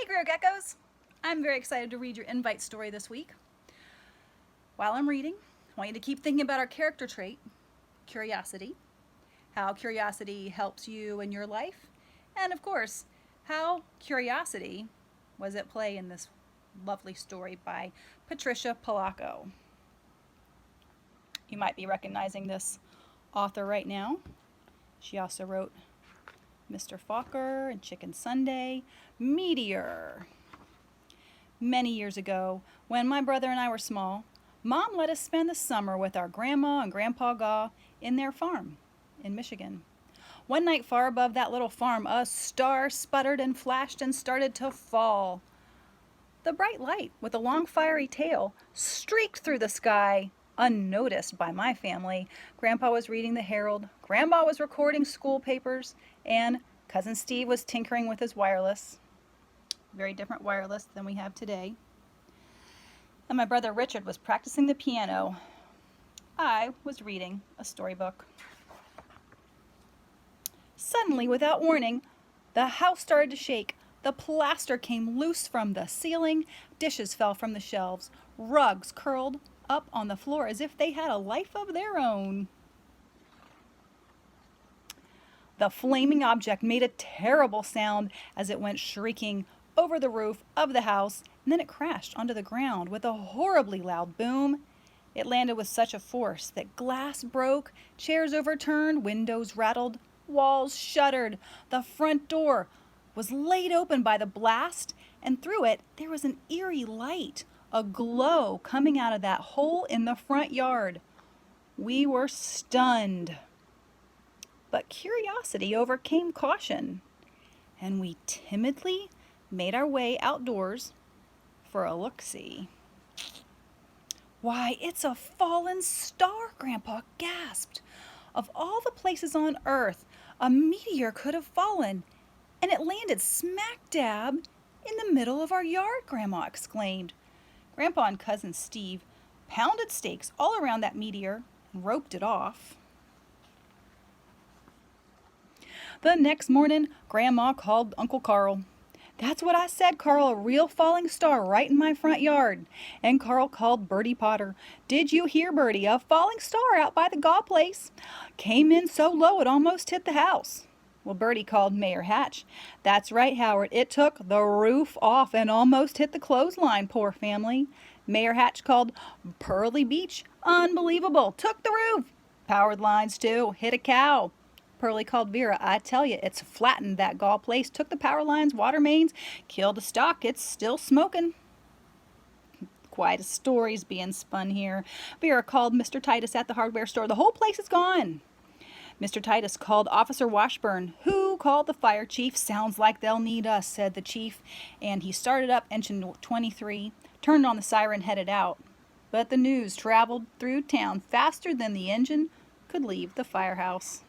Hey Greer Geckos! I'm very excited to read your invite story this week. While I'm reading, I want you to keep thinking about our character trait, curiosity, how curiosity helps you in your life, and of course, how curiosity was at play in this lovely story by Patricia Polacco. You might be recognizing this author right now. She also wrote Mr. Fokker and Chicken Sunday, Meteor. Many years ago, when my brother and I were small, Mom let us spend the summer with our Grandma and Grandpa Gaw in their farm in Michigan. One night far above that little farm, a star sputtered and flashed and started to fall. The bright light, with a long fiery tail, streaked through the sky, unnoticed by my family. Grandpa was reading the Herald, Grandma was recording school papers, and Cousin Steve was tinkering with his wireless. Very different wireless than we have today. And my brother Richard was practicing the piano. I was reading a storybook. Suddenly, without warning, the house started to shake. The plaster came loose from the ceiling, dishes fell from the shelves, rugs curled up on the floor as if they had a life of their own. The flaming object made a terrible sound as it went shrieking over the roof of the house, and then it crashed onto the ground with a horribly loud boom. It landed with such a force that glass broke, chairs overturned, windows rattled, walls shuddered. The front door was laid open by the blast, and through it there was an eerie light, a glow coming out of that hole in the front yard. We were stunned. But curiosity overcame caution, and we timidly made our way outdoors for a look-see. "Why, it's a fallen star," Grandpa gasped. "Of all the places on Earth a meteor could have fallen, and it landed smack dab in the middle of our yard," Grandma exclaimed. Grandpa and Cousin Steve pounded stakes all around that meteor and roped it off. The next morning, Grandma called Uncle Carl. "That's what I said, Carl, a real falling star right in my front yard." And Carl called Bertie Potter. "Did you hear, Bertie? A falling star out by the Gaw place. Came in so low it almost hit the house." Well, Bertie called Mayor Hatch. "That's right, Howard. It took the roof off and almost hit the clothesline, poor family." Mayor Hatch called Pearly Beach. "Unbelievable. Took the roof. Powered lines too. Hit a cow." Pearly called Vera. "I tell you, it's flattened that Gaw place. Took the power lines, water mains, killed the stock. It's still smoking." Quite a story's being spun here. Vera called Mr. Titus at the hardware store. "The whole place is gone." Mr. Titus called Officer Washburn, who called the fire chief. "Sounds like they'll need us," said the chief, and he started up engine 23, turned on the siren, headed out. But the news traveled through town faster than the engine could leave the firehouse.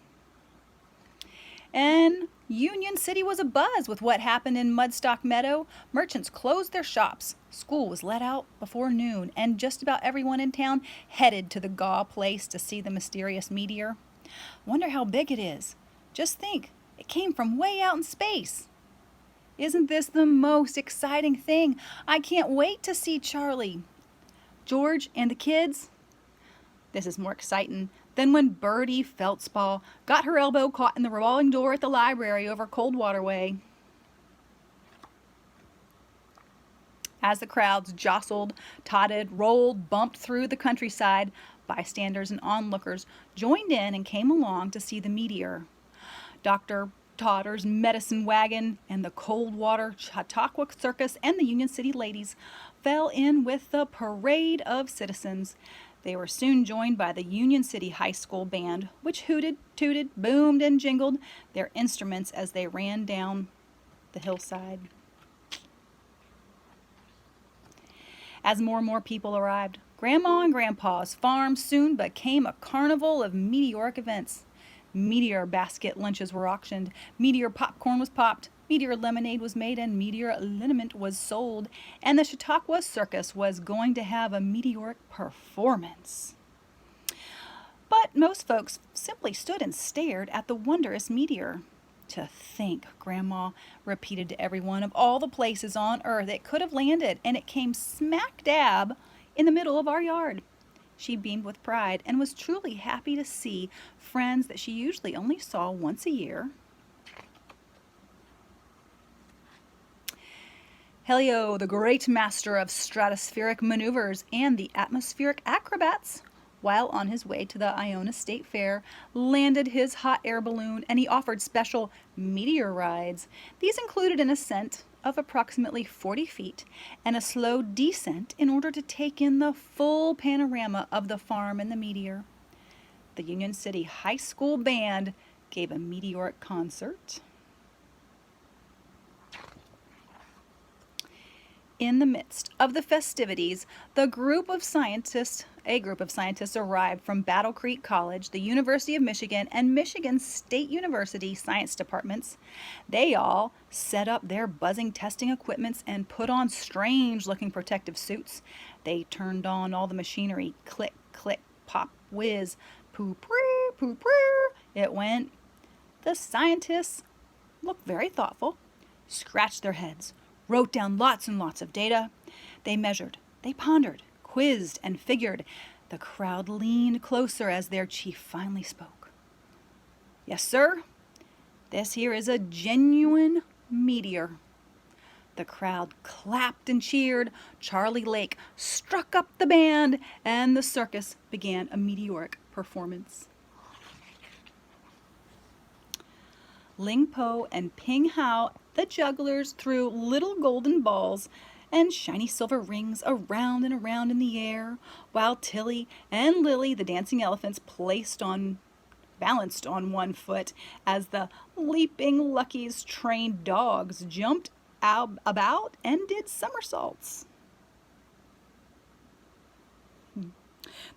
And Union City was abuzz with what happened in Mudstock Meadow. Merchants closed their shops. School was let out before noon, and just about everyone in town headed to the Gaw place to see the mysterious meteor. "Wonder how big it is. Just think, it came from way out in space. Isn't this the most exciting thing? I can't wait to see Charlie, George, and the kids." This is more exciting than when Bertie Feltzpaw got her elbow caught in the revolving door at the library over Coldwater Way. As the crowds jostled, totted, rolled, bumped through the countryside, bystanders and onlookers joined in and came along to see the meteor. Dr. Totter's medicine wagon and the Coldwater Chautauqua Circus and the Union City ladies fell in with the parade of citizens. They were soon joined by the Union City High School band, which hooted, tooted, boomed, and jingled their instruments as they ran down the hillside. As more and more people arrived, Grandma and Grandpa's farm soon became a carnival of meteoric events. Meteor basket lunches were auctioned, meteor popcorn was popped, meteor lemonade was made, and meteor liniment was sold, and the Chautauqua Circus was going to have a meteoric performance. But most folks simply stood and stared at the wondrous meteor. To think, Grandma repeated to everyone, of all the places on earth it could have landed, and it came smack dab in the middle of our yard. She beamed with pride and was truly happy to see friends that she usually only saw once a year. Helio, the great master of stratospheric maneuvers and the atmospheric acrobats, while on his way to the Iona State Fair, landed his hot air balloon and he offered special meteor rides. These included an ascent of approximately 40 feet and a slow descent in order to take in the full panorama of the farm and the meteor. The Union City High School Band gave a meteoric concert. In the midst of the festivities, a group of scientists arrived from Battle Creek College, the University of Michigan, and Michigan State University science departments. They all set up their buzzing testing equipments and put on strange-looking protective suits. They turned on all the machinery. Click, click, pop, whiz, poo-pree, poo-pree. It went. The scientists looked very thoughtful, scratched their heads, wrote down lots and lots of data. They measured, they pondered, quizzed, and figured. The crowd leaned closer as their chief finally spoke. Yes, sir, this here is a genuine meteor. The crowd clapped and cheered. Charlie Lake struck up the band, and the circus began a meteoric performance. Ling Po and Ping Hao, the jugglers, threw little golden balls and shiny silver rings around and around in the air, while Tilly and Lily, the dancing elephants, balanced on one foot as the leaping Lucky's trained dogs jumped about and did somersaults.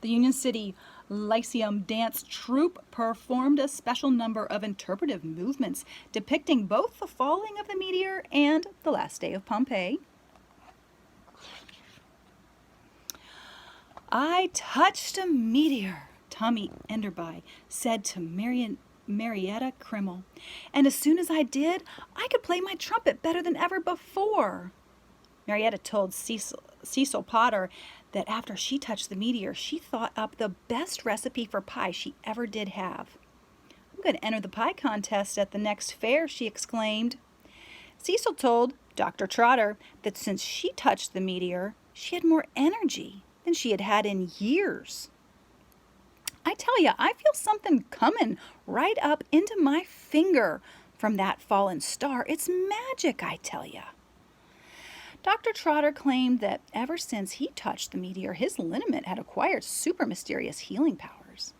The Union City Lyceum Dance Troupe performed a special number of interpretive movements depicting both the falling of the meteor and the last day of Pompeii. I touched a meteor, Tommy Enderby said to Marietta Krimmel, and as soon as I did, I could play my trumpet better than ever before. Marietta told Cecil Potter that after she touched the meteor, she thought up the best recipe for pie she ever did have. I'm going to enter the pie contest at the next fair, she exclaimed. Cecil told Dr. Trotter that since she touched the meteor, she had more energy than she had had in years. I tell you, I feel something coming right up into my finger from that fallen star. It's magic, I tell you. Dr. Trotter claimed that ever since he touched the meteor, his liniment had acquired super mysterious healing powers.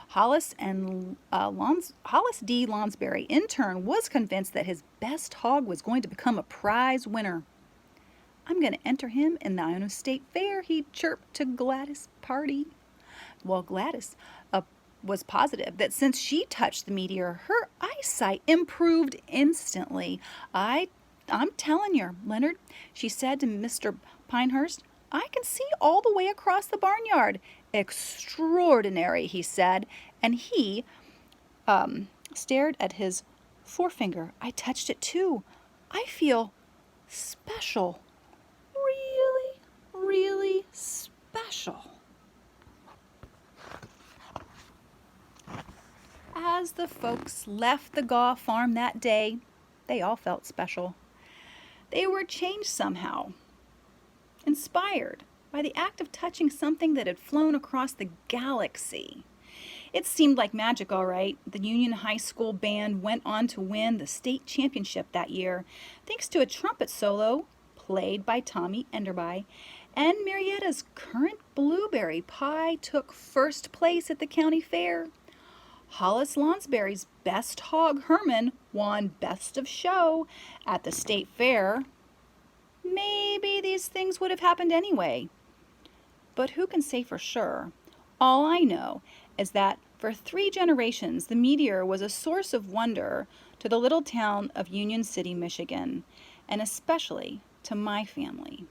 Hollis D. Lonsberry, in turn, was convinced that his best hog was going to become a prize winner. I'm going to enter him in the Iona State Fair, he chirped to Gladys Party. Well, Gladys was positive that since she touched the meteor, her eyesight improved instantly. I'm telling you, Leonard, she said to Mr. Pinehurst, I can see all the way across the barnyard. Extraordinary, he said, and he stared at his forefinger. I touched it too. I feel special. Really, really special. As the folks left the Gaw farm that day, they all felt special. They were changed somehow, inspired by the act of touching something that had flown across the galaxy. It seemed like magic, all right. The Union High School Band went on to win the state championship that year, thanks to a trumpet solo played by Tommy Enderby, and Marietta's currant blueberry pie took first place at the county fair. Hollis Lonsberry's best hog, Herman, won Best of Show at the state fair. Maybe these things would have happened anyway. But who can say for sure? All I know is that for 3 generations, the meteor was a source of wonder to the little town of Union City, Michigan, and especially to my family.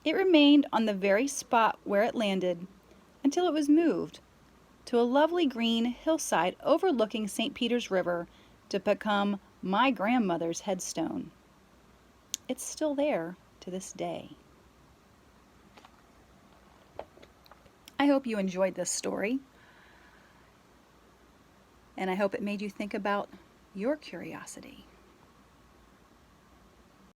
It remained on the very spot where it landed until it was moved to a lovely green hillside overlooking St. Peter's River to become my grandmother's headstone. It's still there to this day. I hope you enjoyed this story, and I hope it made you think about your curiosity.